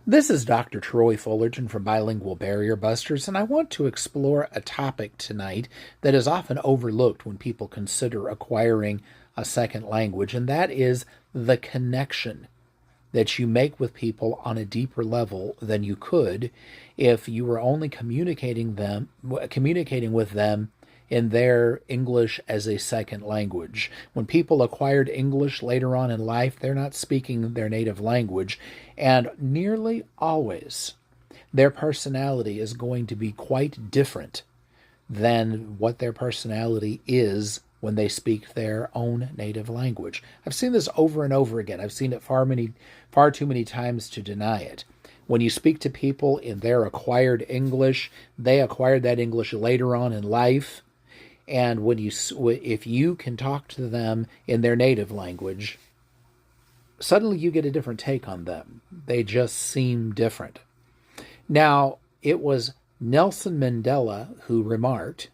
This is Dr. Troy Fullerton from Bilingual Barrier Busters, and I want to explore a topic tonight that is often overlooked when people consider acquiring a second language, and that is the connection that you make with people on a deeper level than you could if you were only communicating with them in their English as a second language. When people acquired English later on in life, they're not speaking their native language, and nearly always their personality is going to be quite different than what their personality is when they speak their own native language. I've seen this over and over again. I've seen it far too many times to deny it. When you speak to people in their acquired English, they acquired that English later on in life. And if you can talk to them in their native language, suddenly you get a different take on them. They just seem different. Now, it was Nelson Mandela who remarked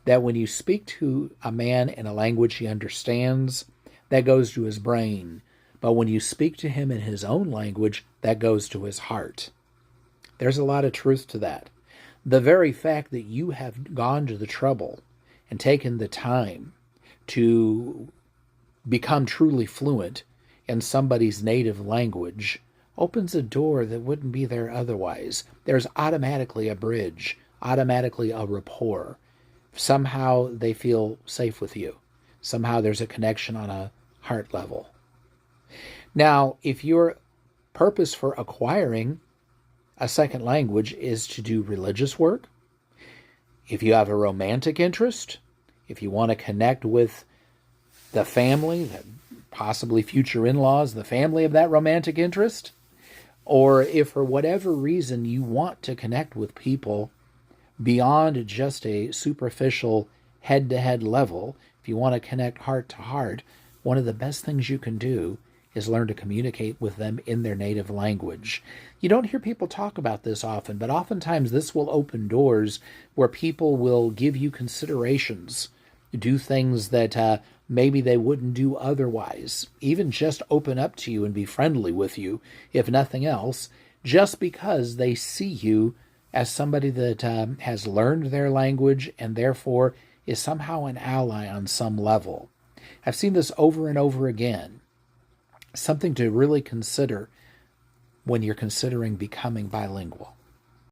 that when you speak to a man in a language he understands, that goes to his brain. But when you speak to him in his own language, that goes to his heart. There's a lot of truth to that. The very fact that you have gone to the trouble and taken the time to become truly fluent in somebody's native language opens a door that wouldn't be there otherwise. There's automatically a bridge, automatically a rapport. Somehow they feel safe with you. Somehow there's a connection on a heart level. Now, if your purpose for acquiring a second language is to do religious work, if you have a romantic interest, if you want to connect with the family, possibly future in-laws, the family of that romantic interest, or if for whatever reason you want to connect with people beyond just a superficial head-to-head level, if you want to connect heart to heart, one of the best things you can do is learn to communicate with them in their native language. You don't hear people talk about this often, but oftentimes this will open doors where people will give you considerations, do things that maybe they wouldn't do otherwise, even just open up to you and be friendly with you, if nothing else, just because they see you as somebody that has learned their language and therefore is somehow an ally on some level. I've seen this over and over again. Something to really consider when you're considering becoming bilingual.